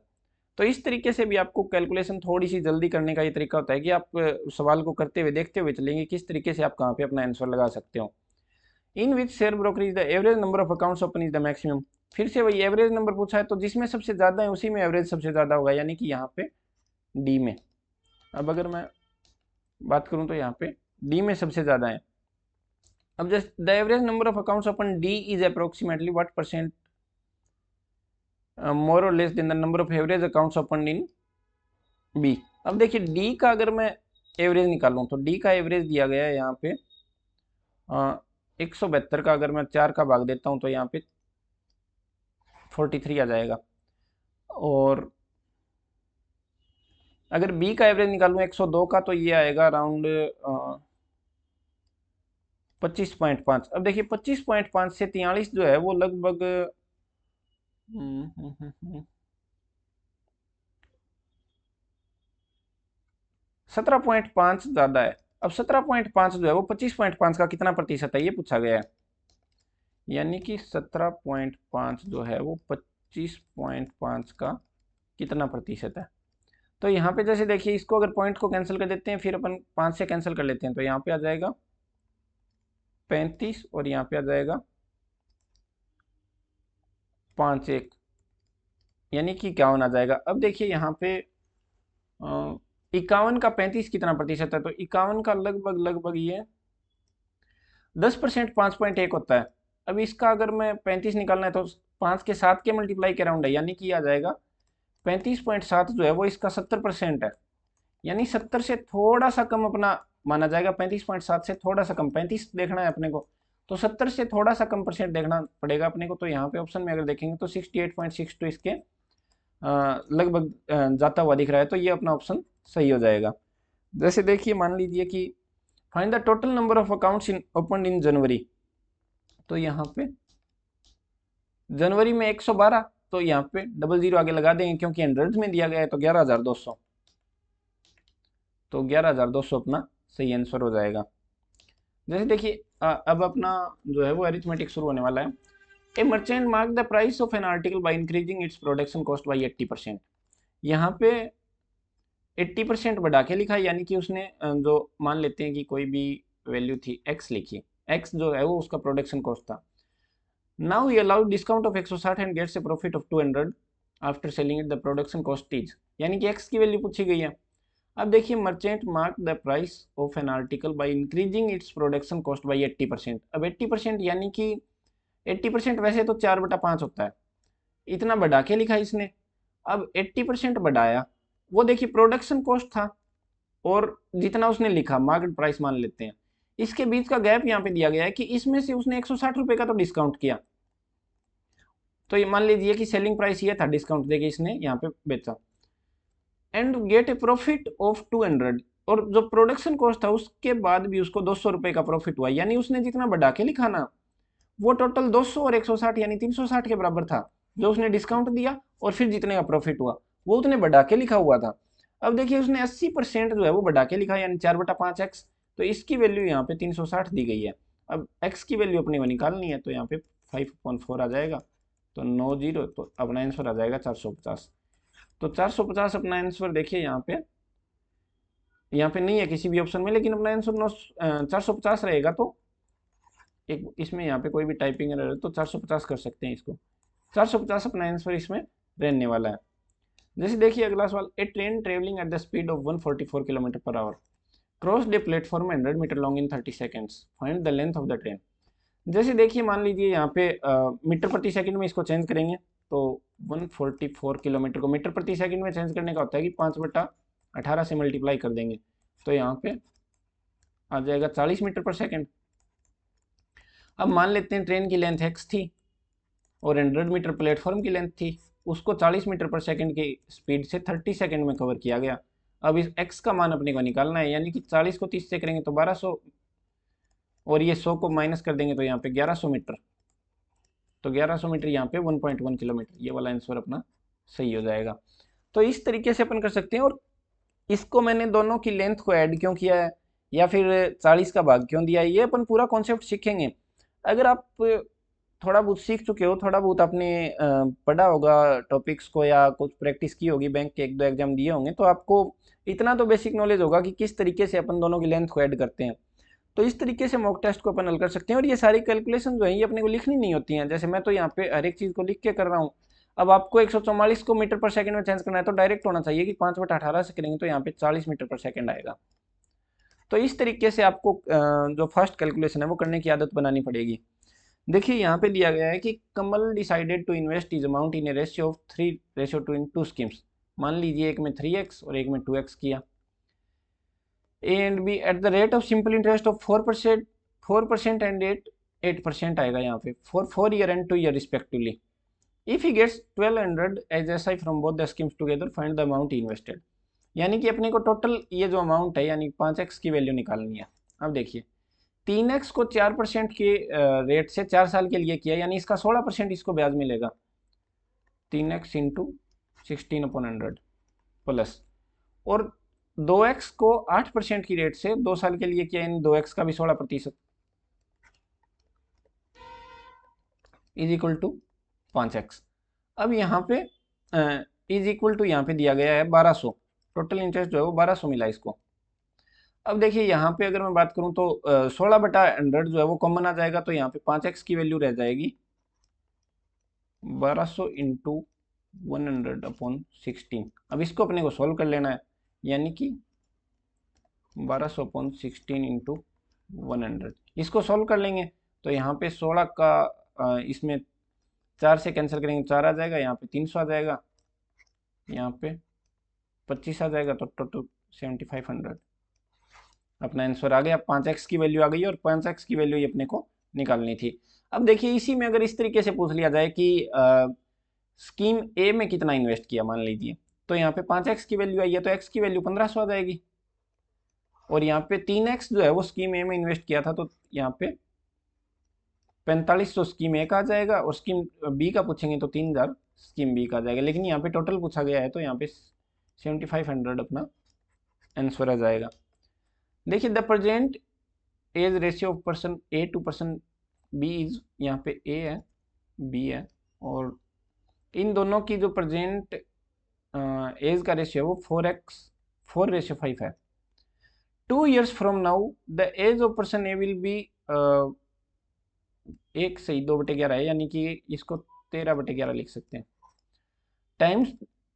तो इस तरीके से भी आपको कैलकुलेशन थोड़ी सी जल्दी करने का ये तरीका होता है कि आप सवाल को करते हुए देखते हुए चलेंगे किस तरीके से आप कहाँ पे अपना आंसर लगा सकते हो। In which share broker is the average number of accounts open is the maximum. फिर से वही एवरेज नंबर पूछा है, तो जिसमें सबसे ज़्यादा है उसी में एवरेज सबसे ज़्यादा होगा, यानी कि यहाँ पे डी में। अब अगर मैं बात करूँ तो यहाँ पे डी में सबसे ज़्यादा है। अब just the average number of accounts open D is approximately what percent more और less than the number of average accounts open in B. अब देखिए डी का अगर मैं एवरेज निकालूं तो डी का एवरेज दिया गया है यहाँ पे 172 का, अगर मैं 4 का भाग देता हूँ तो यहाँ पे 43 आ जाएगा। और अगर बी का एवरेज निकालूं 102 का तो ये आएगा अराउंड 25.5। अब देखिए 25.5 से 43 जो है वो लगभग 17.5 ज़्यादा है। अब 17.5 जो है वो 25.5 का कितना प्रतिशत है ये पूछा गया है, यानी कि 17.5 जो है वो 25.5 का कितना प्रतिशत है। तो यहाँ पे जैसे देखिए इसको अगर पॉइंट को कैंसिल कर देते हैं, फिर अपन 5 से कैंसिल कर लेते हैं, तो यहाँ पे आ जाएगा 35 और यहाँ पे आ जाएगा 5 यानी कि 51 आ जाएगा। अब देखिए यहाँ पे 51 का 35 कितना प्रतिशत है, तो 51 का लगभग ये 10%, 5.1 होता है। अब इसका अगर मैं 35 निकालना है तो 5 के 7 के मल्टीप्लाई के राउंड है, यानी कि आ जाएगा 35.7 जो है वो इसका 70% है, यानी 70 से थोड़ा सा कम अपना माना जाएगा। 35.7 से थोड़ा सा कम, 35 देखना है अपने को, तो 70 से थोड़ा सा कम परसेंट देखना पड़ेगा अपने को। तो यहाँ पे ऑप्शन में अगर देखेंगे तो 68.62 इसके लगभग जाता हुआ दिख रहा है, तो ये अपना ऑप्शन सही हो जाएगा। जैसे देखिए मान लीजिए कि find the total number of accounts in open in January, तो यहाँ पे जनवरी में 112, तो यहाँ पे डबल जीरो आगे लगा देंगे क्योंकि हंड्रेड में दिया गया है, तो 11,200, तो 11,200 अपना सही आंसर हो जाएगा। जैसे देखिए अब अपना जो है वो अरिथमेटिक शुरू होने वाला है। ए merchant mark the price of an article by increasing its production cost by 80%। यहाँ पे 80% बढ़ा के लिखा, यानी कि उसने जो मान लेते हैं कि कोई भी वैल्यू थी x लिखी, x जो है वो उसका प्रोडक्शन कॉस्ट था। Now he allowed discount of 160 and gets a profit of 200 after selling it the production cost is, यानी कि x की वैल्यू पूछी गई है। अब देखिए merchant mark the price of an article by increasing its production cost by 80%। अब 80% यानी कि 80% वैसे तो 4/5 होता है, इतना बढ़ा के लिखा इसने। अब 80% बढ़ाया, वो देखिए प्रोडक्शन कॉस्ट था और जितना उसने लिखा मार्केट प्राइस मान लेते हैं, इसके बीच का गैप यहाँ पे दिया गया है कि इसमें से उसने 160 रुपए का तो डिस्काउंट किया। तो ये मान लीजिए कि सेलिंग प्राइस ये था, डिस्काउंट देके इसने यहाँ पे बेचा, and gate A profit of 200, और जो प्रोडक्शन कॉस्ट था उसके बाद भी उसको 200 रुपए का प्रॉफिट हुआ, यानी उसने जितना बढ़ा के लिखा ना वो टोटल 200 और 160 यानी 360 के बराबर था, जो उसने डिस्काउंट दिया और फिर जितने का प्रॉफिट हुआ वो उतने बढ़ा के लिखा हुआ था। अब देखिए उसने 80% जो है वो बढ़ा के लिखा, यानी 4/5x, तो इसकी वैल्यू यहाँ पे 360 दी गई है। अब x की वैल्यू अपने को निकालनी है, तो यहाँ पे 5/4 आ जाएगा, तो 90, तो अपना आंसर आ जाएगा 450। तो 450 अपना आंसर देखिए यहाँ पे नहीं है किसी भी ऑप्शन में, लेकिन अपना आंसर 450 रहेगा। तो एक इसमें यहाँ पे कोई भी टाइपिंग एरर है तो 450 कर सकते हैं इसको, 450 अपना आंसर इसमें रहने वाला है। जैसे देखिए अगला सवाल, a train travelling at the speed of 144 kilometre per hour cross the platform 100 metre long in 30 seconds, find the length of the train. जैसे देखिए मान लीजिए यहाँ पे मीटर प्रति सेकंड में इसको चेंज करेंगे, तो 144 किलोमीटर को मीटर प्रति सेकंड में चेंज करने का होता है कि 5/18 से मल्टीप्लाई कर देंगे, तो यहाँ पे आ जाएगा 40 मीटर पर सेकंड। अब मान लेते हैं ट्रेन की लेंथ x थी और 100 मीटर प्लेटफॉर्म की लेंथ थी, उसको 40 मीटर पर सेकंड की स्पीड से 30 सेकंड में कवर किया गया। अब इस x का मान अपने को निकालना है, यानी कि 40 को 30 से करेंगे तो 1200, और ये 100 को माइनस कर देंगे तो यहाँ पे 1100 मीटर, तो 1100 मीटर यहाँ पे 1.1 किलोमीटर, ये वाला आंसर अपना सही हो जाएगा। तो इस तरीके से अपन कर सकते हैं। और इसको मैंने दोनों की लेंथ को ऐड क्यों किया है या फिर 40 का भाग क्यों दिया है, ये अपन पूरा कॉन्सेप्ट सीखेंगे। अगर आप थोड़ा बहुत सीख चुके हो, थोड़ा बहुत आपने पढ़ा होगा टॉपिक्स को या कुछ प्रैक्टिस की होगी, बैंक के 1-2 एग्जाम दिए होंगे, तो आपको इतना तो बेसिक नॉलेज होगा कि किस तरीके से अपन दोनों की लेंथ को ऐड करते हैं। तो इस तरीके से मॉक टेस्ट को अपन हल कर सकते हैं। और ये सारी कैलकुलेशन जो है ये अपने को लिखनी नहीं होती हैं। जैसे मैं तो यहाँ पे हर एक चीज़ को लिख के कर रहा हूँ। अब आपको 144 को मीटर पर सेकंड में चेंज करना है तो डायरेक्ट होना चाहिए कि 5/18 से करेंगे तो यहाँ पे 40 मीटर पर सेकंड आएगा। तो इस तरीके से आपको जो फर्स्ट कैलकुलेशन है वो करने की आदत बनानी पड़ेगी। देखिए यहाँ पे दिया गया है कि Kamal decided to invest is amount in a ratio of 3:2 in 2 schemes. मान लीजिए एक में 3x और एक में 2x किया। A and B at the rate of simple interest of 4% and 8% आएगा यहाँ पे for 4 year and 2 year respectively. If he gets 1200 as S I from both the schemes together find the amount invested. यानी कि अपने को total ये जो amount है यानी 5x की वैल्यू निकालनी है। अब देखिए 3x को 4% के रेट से 4 साल के लिए किया, यानी इसका 16% इसको ब्याज मिलेगा। 3x इंटू 16/100 प्लस, और 2x को 8% की रेट से 2 साल के लिए किया, यानी 2x का भी 16% इज इक्वल टू 5x। अब यहाँ पे इज इक्वल टू यहाँ पे दिया गया है 1200। टोटल इंटरेस्ट जो है वो 1200 मिला इसको। अब देखिए यहाँ पे अगर मैं बात करूँ तो 16/100 जो है वो कॉमन आ जाएगा, तो यहाँ पे 5x की वैल्यू रह जाएगी 1200 इंटू 100/16। अब इसको अपने को सॉल्व कर लेना है, यानी कि 1200/16 इंटू 100। इसको सॉल्व कर लेंगे तो यहाँ पे 16 का इसमें 4 से कैंसिल करेंगे 4 आ जाएगा, यहाँ पे 300 आ जाएगा, यहाँ पे 25 आ जाएगा, तो टोटल 7500 अपना आंसर आ गया। 5x की वैल्यू आ गई और 5x की वैल्यू ही अपने को निकालनी थी। अब देखिए इसी में अगर इस तरीके से पूछ लिया जाए कि स्कीम ए में कितना इन्वेस्ट किया मान लीजिए, तो यहाँ पे 5x की वैल्यू आई है तो x की वैल्यू 1500 आ जाएगी। और यहाँ पे 3x जो है वो स्कीम ए में इन्वेस्ट किया था, तो यहाँ पे 4500 स्कीम ए का आ जाएगा, और स्कीम बी का पूछेंगे तो 3000 स्कीम बी का आ जाएगा। लेकिन यहाँ पे टोटल पूछा गया है तो यहाँ पे 7500 अपना आंसर आ जाएगा। देखिए the present age ratio of person A to person B is, यहाँ पे ए है बी है, और इन दोनों की जो प्रेजेंट एज का रेशियो है वो 4:5 है। 2 years from now the age of person A will be 1 से 2/11 है, यानी कि इसको 13/11 लिख सकते हैं, times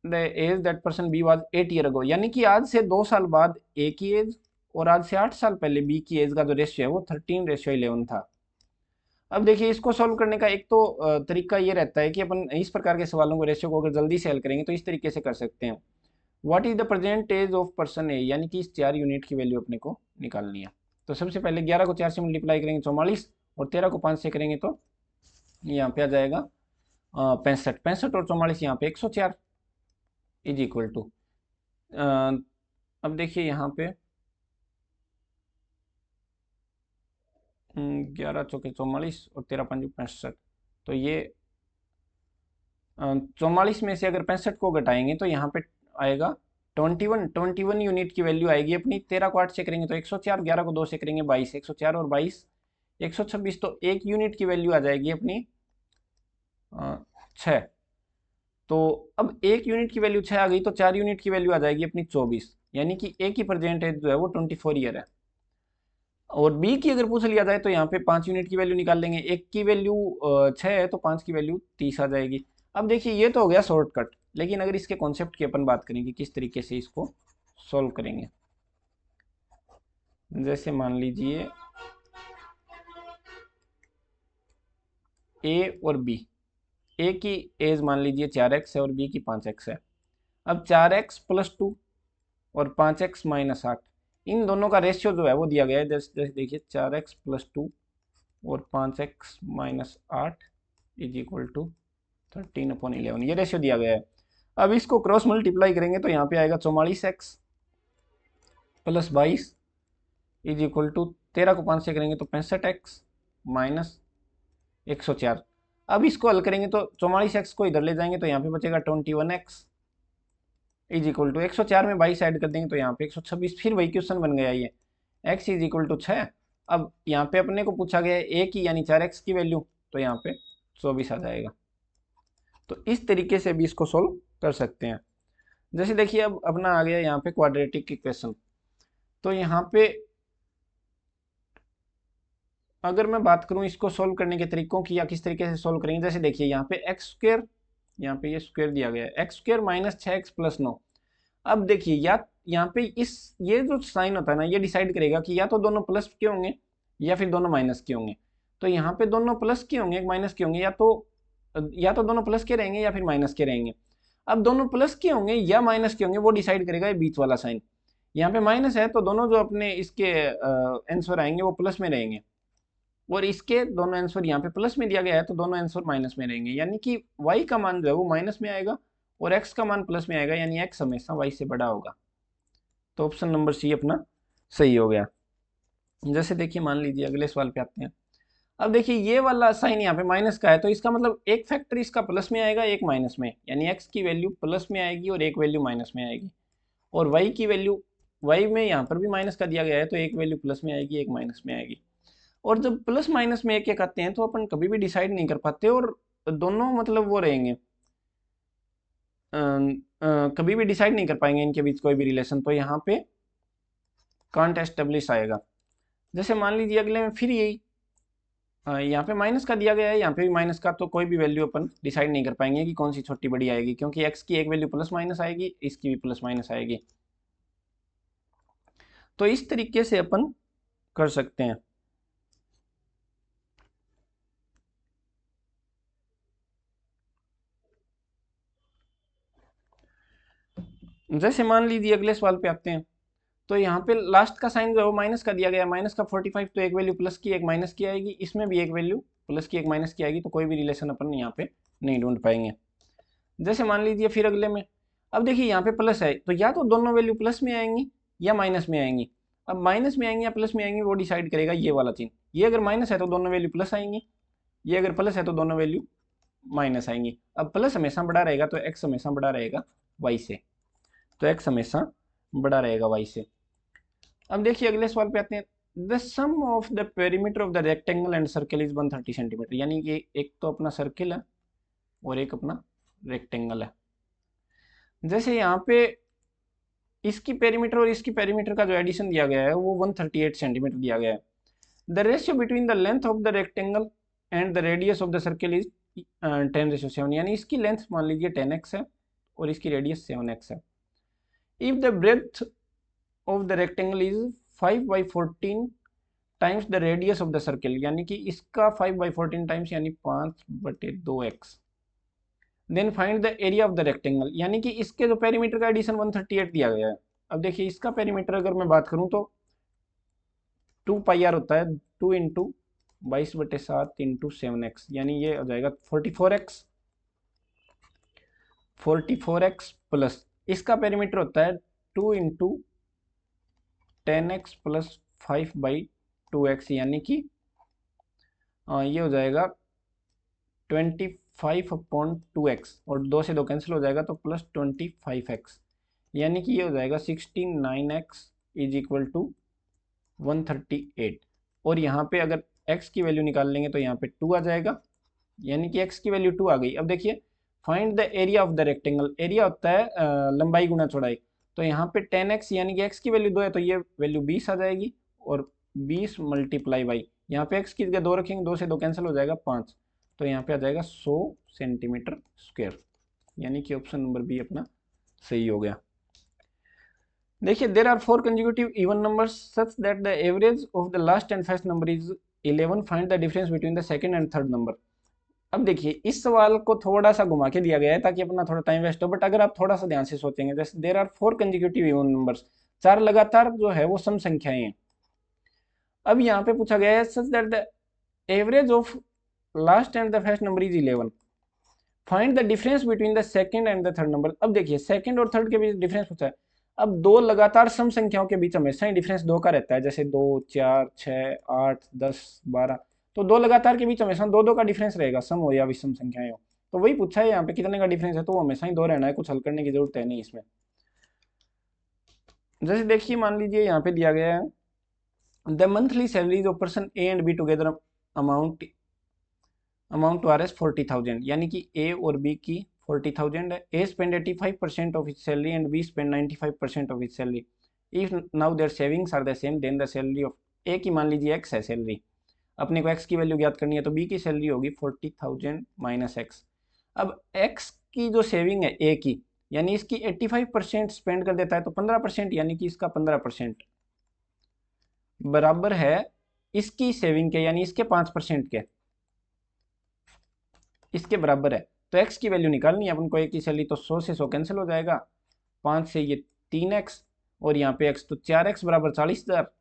the age that person B was 8 year ago. यानी कि आज से 2 साल बाद ए की एज और आज से 8 साल पहले बी की एज का जो रेशियो है वो 13:11 था। अब देखिए इसको सॉल्व करने का एक तो तरीका ये रहता है कि अपन इस प्रकार के सवालों को रेशियो को अगर जल्दी से हल करेंगे तो इस तरीके से कर सकते हैं। What is the present age of person A, यानी कि इस 4 यूनिट की वैल्यू अपने को निकालनी है। तो सबसे पहले 11 को 4 से मल्टीप्लाई करेंगे 44, और 13 को 5 से करेंगे तो यहाँ पे आ जाएगा 65 और 44 यहाँ पे 104 इज इक्वल टू। अब देखिए यहाँ पे 11 चौके 44 और 13 पंजे 65, तो ये 44 में से अगर 65 को घटाएंगे तो यहाँ पे आएगा 21 यूनिट की वैल्यू आएगी अपनी। 13 को 8 से करेंगे तो 104, 11 को 2 से करेंगे 22, 104 और 22 126, तो 1 यूनिट की वैल्यू आ जाएगी अपनी 6। तो अब 1 यूनिट की वैल्यू 6 आ गई तो 4 यूनिट की वैल्यू आ जाएगी अपनी 24, यानी कि ए की प्रेजेंट एज जो है वो 24 ईयर है। और बी की अगर पूछ लिया जाए तो यहाँ पे 5 यूनिट की वैल्यू निकाल लेंगे, एक की वैल्यू 6 है तो 5 की वैल्यू 30 आ जाएगी। अब देखिए ये तो हो गया शॉर्टकट, लेकिन अगर इसके कॉन्सेप्ट की अपन बात करेंगे किस तरीके से इसको सॉल्व करेंगे, जैसे मान लीजिए ए और बी, ए की एज मान लीजिए 4x है और बी की 5x है। अब 4x + 2 और 5x - 8, इन दोनों का रेशियो जो है वो दिया गया है। जैसे देखिए 4x + 2 और 5x - 8 इज इक्वल टू 13/11, ये रेशियो दिया गया है। अब इसको क्रॉस मल्टीप्लाई करेंगे तो यहाँ पे आएगा 44x + 22 इज इक्वल टू 13 को 5 से करेंगे तो 65x - 104। अब इसको हल करेंगे तो 44x को इधर ले जाएंगे तो यहाँ पे बचेगा 21x इज इक्वल टू 104 में 22 ऐड कर देंगे तो यहाँ पे 126। फिर वही क्वेश्चन बन गया ये, x इज इक्वल टू 6। अब यहाँ पे अपने को पूछा गया है a की यानी 4x की वैल्यू, तो यहाँ पे 24 आ जाएगा। तो इस तरीके से भी इसको सोल्व कर सकते हैं। जैसे देखिए अब अपना आ गया यहाँ पे क्वाड्रेटिक इक्वेशन। तो यहाँ पे अगर मैं बात करूँ इसको सोल्व करने के तरीकों की या किस तरीके से सोल्व करेंगे, जैसे देखिए यहाँ पे एक्स स्क्वेयर, यहाँ पे ये स्क्वेयर दिया गया है, x square minus 6x plus 9। अब देखिए या यहाँ पे इस ये जो साइन होता है ना, ये डिसाइड करेगा कि या तो दोनों प्लस के होंगे या फिर दोनों माइनस के होंगे। तो यहाँ पे दोनों प्लस के होंगे, एक माइनस के होंगे, या तो दोनों प्लस के रहेंगे या फिर माइनस के रहेंगे। अब दोनों प्लस के होंगे या माइनस के होंगे वो डिसाइड करेगा ये बीच वाला साइन। यहाँ पे माइनस है तो दोनों जो अपने इसके आंसर आएंगे वो प्लस में रहेंगे, और इसके दोनों आंसर यहाँ पे प्लस में दिया गया है तो दोनों आंसर माइनस में रहेंगे, यानी कि y का मान जो है वो माइनस में आएगा और x का मान प्लस में आएगा, यानी x हमेशा y से बड़ा होगा। तो ऑप्शन नंबर सी अपना सही हो गया। जैसे देखिए मान लीजिए अगले सवाल पे आते हैं। अब देखिए ये वाला साइन यहाँ पे माइनस का है तो इसका मतलब एक फैक्टर इसका प्लस में आएगा एक माइनस में, यानी x की वैल्यू प्लस में आएगी और एक वैल्यू माइनस में आएगी। और y की वैल्यू, y में यहाँ पर भी माइनस का दिया गया है तो एक वैल्यू प्लस में आएगी एक माइनस में आएगी। और जब प्लस माइनस में एक एक आते हैं तो अपन कभी भी डिसाइड नहीं कर पाते और दोनों मतलब वो रहेंगे, कभी भी डिसाइड नहीं कर पाएंगे इनके बीच कोई भी रिलेशन। तो यहाँ पे कांट एस्टेब्लिश आएगा। जैसे मान लीजिए अगले में फिर यही यहाँ पे माइनस का दिया गया है, यहाँ पे भी माइनस का, तो कोई भी वैल्यू अपन डिसाइड नहीं कर पाएंगे कि कौन सी छोटी बड़ी आएगी, क्योंकि x की एक वैल्यू प्लस माइनस आएगी, इसकी भी प्लस माइनस आएगी। तो इस तरीके से अपन कर सकते हैं। जैसे मान लीजिए अगले सवाल पे आते हैं। तो यहाँ पे लास्ट का साइन जो है वो माइनस का दिया गया है, माइनस का 45, तो एक वैल्यू प्लस की एक माइनस की आएगी, इसमें भी एक वैल्यू प्लस की एक माइनस की आएगी, तो कोई भी रिलेशन अपन यहाँ पे नहीं ढूंढ पाएंगे। जैसे मान लीजिए फिर अगले में, अब देखिए यहाँ पे प्लस है तो या तो दोनों वैल्यू प्लस में आएंगी या माइनस में आएंगी। अब माइनस में आएंगी या प्लस में आएंगी वो डिसाइड करेगा ये वाला चिन्ह। ये अगर माइनस है तो दोनों वैल्यू प्लस आएंगी, ये अगर प्लस है तो दोनों वैल्यू माइनस आएंगी। अब प्लस हमेशा बड़ा रहेगा तो एक्स हमेशा बड़ा रहेगा वाई से, तो एक्स हमेशा बड़ा रहेगा वाई से। अब देखिए अगले सवाल पे आते हैं। The sum of the perimeter of the rectangle and circle is 130 centimetre, यानी कि एक तो अपना सर्किल है और एक अपना रेक्टेंगल है। जैसे यहाँ पे इसकी पेरीमीटर और इसकी पेरीमीटर का जो एडिशन दिया गया है वो 138 सेंटीमीटर दिया गया है। The ratio between the length of the rectangle and the radius of the circle is 10:7, यानी इसकी लेंथ मान लीजिए 10x है और इसकी रेडियस 7x है। If the breadth of the rectangle is 5/14 times the radius of the circle, यानी कि इसका 5/14 टाइम्स यानी 5/2x, then find the area of the rectangle, यानी कि इसके जो पेरीमीटर का एडिशन 138 दिया गया है। अब देखिए इसका पेरीमीटर अगर मैं बात करूं तो 2πr होता है, 2 इंटू 22/7 इंटू 7x, यानी ये हो जाएगा 44x प्लस इसका पेरीमीटर होता है 2 इंटू 10x प्लस 5/2x, यानी कि ये हो जाएगा 25/2x और 2 से 2 कैंसिल हो जाएगा तो प्लस 25x, यानी कि ये हो जाएगा 69x इज इक्वल टू 138। और यहाँ पे अगर x की वैल्यू निकाल लेंगे तो यहाँ पे 2 आ जाएगा, यानी कि x की वैल्यू 2 आ गई। अब देखिए find the area of the rectangle, area होता है लंबाई गुना चौड़ाई। तो यहाँ पे 10x यानी कि x की वैल्यू 2 है तो ये वैल्यू 20 आ जाएगी, और 20 मल्टीप्लाई बाई यहाँ पे x की जगह 2 रखेंगे, 2 से 2 कैंसिल हो जाएगा 5, तो यहाँ पे आ जाएगा 100 सेंटीमीटर स्क्वायर, यानी कि ऑप्शन नंबर बी अपना सही हो गया। देखिए there are 4 consecutive even numbers such that the average of the last and first number is 11, find the difference between the second and third number. अब देखिए इस सवाल को थोड़ा सा घुमा के दिया गया है ताकि अपना थोड़ा टाइम वेस्ट हो, बट अगर आप थोड़ा सा ध्यान से सोचेंगे, जैसे there are 4 consecutive even numbers, 4 लगातार जो है वो सम संख्याएं हैं। अब यहाँ पे पूछा गया है सच that the average of last and the first number is 11, find the difference between the second and the third number. अब देखिए सेकंड और थर्ड के बीच डिफरेंस पूछा है। अब दो लगातार सम संख्याओं के बीच हमेशा ही डिफरेंस 2 का रहता है, जैसे 2, 4, 6, 8, 10, 12, तो 2 लगातार के बीच हमेशा 2-2 का डिफरेंस रहेगा, सम हो या विषम संख्याएं हो। तो वही पूछा है यहाँ पे कितने का डिफरेंस है, तो वो हमेशा ही 2 रहना है, कुछ हल करने की जरूरत है नहीं इसमें। जैसे देखिए मान लीजिए यहाँ पे दिया गया है the monthly salaries of person A and B together amount amount to R S 40,000, यानी कि ए और बी की 40,000 है। A spend 85% of his salary and B spend 95% of his salary. If now their savings are the same then the salary of A की मान लीजिए x है salary, अपने को एक्स की वैल्यू ज्ञात करनी है, तो बी की सैलरी होगी 40,000 माइनस एक्स। अब एक्स की जो सेविंग है ए की, यानी इसकी 85% स्पेंड कर देता है, तो 15%, यानी कि इसका 15% बराबर है इसकी सेविंग के, यानी इसके 5% के, इसके बराबर है। तो x की वैल्यू निकालनी है अपन को, ए की सैलरी, तो 100 से 100 कैंसिल हो जाएगा, 5 से ये 3x, और यहाँ पे x तो 4x बराबर 40,000,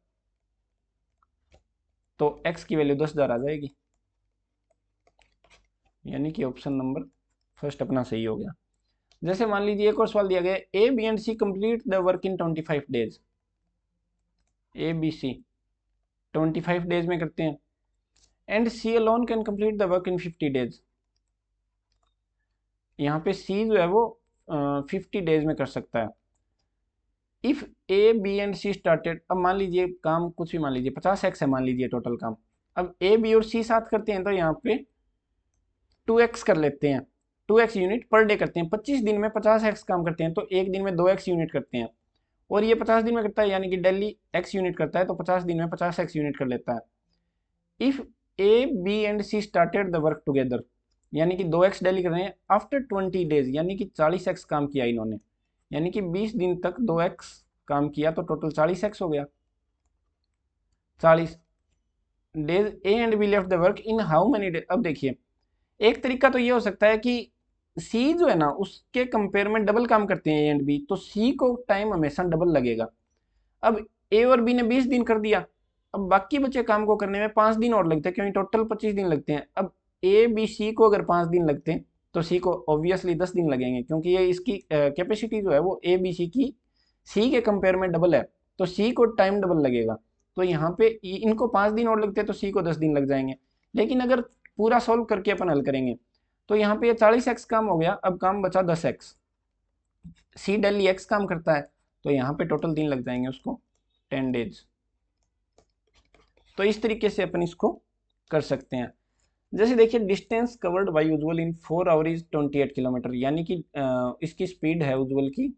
तो x की वैल्यू 10,000 आ जाएगी, यानी कि ऑप्शन नंबर फर्स्ट अपना सही हो गया। जैसे मान लीजिए एक और सवाल दिया गया, A B and C complete the work in 25 days. A B C 25 days में करते हैं, and C alone can complete the work in 50 days. यहाँ पे सी जो है वो 50 डेज में कर सकता है। If A B and C started, अब मान लीजिए काम कुछ भी मान लीजिए 50x है मान लीजिए टोटल काम, अब ए बी और सी साथ करते हैं, तो यहाँ पे 2x कर लेते हैं, 2x यूनिट पर डे करते हैं। 25 दिन में 50x काम करते हैं, तो एक दिन में 2x यूनिट करते हैं, और ये 50 दिन में करता है, यानी कि डेली x यूनिट करता है, तो 50 दिन में 50x यूनिट कर लेता है। If A B and C started the work together, यानी कि 2x डेली कर रहे हैं, आफ्टर 20 डेज, यानी कि 40x काम किया इन्होंने, यानी कि 20 दिन तक 2x काम किया, तो टोटल 40x हो गया। 40 days A and be left the work in how many days. अब देखिए, एक तरीका तो ये हो सकता है कि सी जो है ना उसके कंपेयर में डबल काम करते हैं ए एंड बी, तो सी को टाइम हमेशा डबल लगेगा। अब ए और बी ने 20 दिन कर दिया, अब बाकी बचे काम को करने में 5 दिन और लगते हैं, क्योंकि टोटल 25 दिन लगते हैं। अब ए बी सी को अगर 5 दिन लगते हैं, तो सी को ऑब्वियसली 10 दिन लगेंगे, क्योंकि ये इसकी कैपेसिटी जो है वो ए बी सी की सी के कंपेयर में डबल है, तो सी को टाइम डबल लगेगा। तो यहाँ पे इनको 5 दिन और लगते हैं, तो सी को 10 दिन लग जाएंगे। लेकिन अगर पूरा सॉल्व करके अपन हल करेंगे, तो यहाँ पे ये 40x काम हो गया, अब काम बचा 10x। सी डेली x काम करता है, तो यहाँ पे टोटल दिन लग जाएंगे उसको 10 डेज। तो इस तरीके से अपन इसको कर सकते हैं। जैसे देखिए, distance covered by Ujjwal in 4 our is 28 kilometre, यानी कि इसकी स्पीड है उज्ज्वल की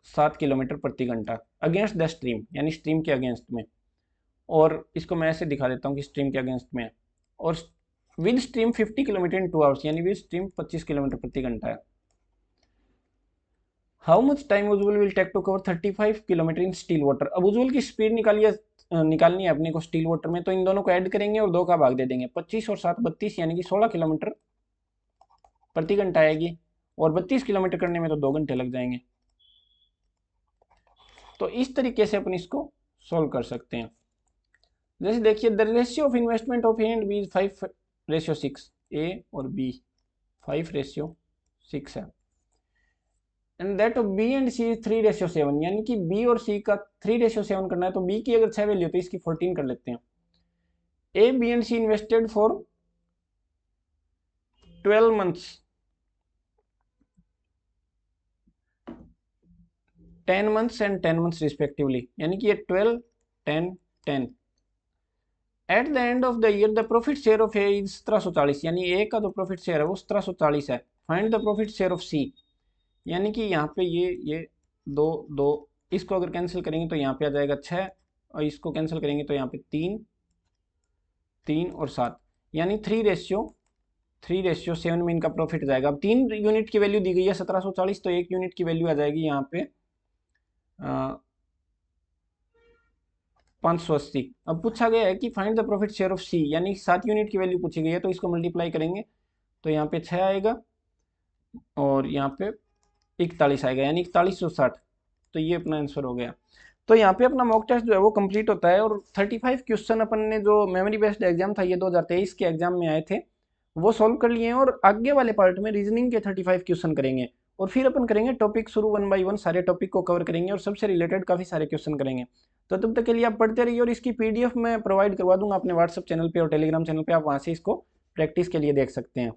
7 किलोमीटर प्रति घंटा, अगेंस्ट द स्ट्रीम, यानी स्ट्रीम के अगेंस्ट में। और इसको मैं ऐसे दिखा देता हूँ कि स्ट्रीम के अगेंस्ट में है, और with stream 50 kilometre in 2 hours, यानी विद स्ट्रीम 25 किलोमीटर प्रति घंटा है। How much time Ujjwal will take to cover 35 kilometre in still water. अब उज्ज्वल की स्पीड निकालनी है अपने को स्टील वाटर में, तो इन दोनों को ऐड करेंगे और 2 का भाग दे देंगे, 25 और 7 32, यानी कि 16 किलोमीटर प्रति घंटा आएगी, और 32 किलोमीटर करने में तो 2 घंटे लग जाएंगे। तो इस तरीके से अपन इसको सोल्व कर सकते हैं। जैसे देखिए, the ratio of investment of A and B is 5:6, A और बी 5:6 है, and that of B and C 3:7, यानी कि बी और सी का 3:7 करना है, तो बी की अगर 6 वैल्यू तो इसकी 14 कर लेते हैं। A B and C invested for 12 months 10 months and 10 months respectively, यानी कि ये 12 10 10। At the end of the year the profit share of A is 1740, यानी ए का जो प्रॉफिट शेयर है वो 1740 है। Find the profit share of C, यानी कि यहाँ पे ये 2 2 इसको अगर कैंसिल करेंगे तो यहाँ पे आ जाएगा 6, और इसको कैंसिल करेंगे तो यहाँ पे 3 3 और 7, यानी 3:7 में इनका प्रॉफिट जाएगा। अब 3 यूनिट की वैल्यू दी गई है 1740, तो 1 यूनिट की वैल्यू आ जाएगी यहाँ पे 580। अब पूछा गया है कि find the profit share of C, यानी 7 यूनिट की वैल्यू पूछी गई है, तो इसको मल्टीप्लाई करेंगे तो यहाँ पे 6 आएगा, और यहाँ पे 41 आएगा, यानी 4160। तो ये अपना आंसर हो गया। तो यहाँ पे अपना मॉक टेस्ट जो है वो कंप्लीट होता है, और 35 क्वेश्चन अपन ने जो मेमोरी बेस्ड एग्जाम था ये 2023 के एग्जाम में आए थे वो सॉल्व कर लिए हैं, और आगे वाले पार्ट में रीजनिंग के 35 क्वेश्चन करेंगे, और फिर अपन करेंगे टॉपिक शुरू 1 बाय 1, सारे टॉपिक को कवर करेंगे और सबसे रिलेटेड काफ़ी सारे क्वेश्चन करेंगे। तो तब तक के लिए आप पढ़ते रहिए, और इसकी PDF मैं प्रोवाइड करवा दूंगा अपने व्हाट्सएप चैनल पे और टेलीग्राम चैनल पे, आप वहाँ से इसको प्रैक्टिस के लिए देख सकते हैं।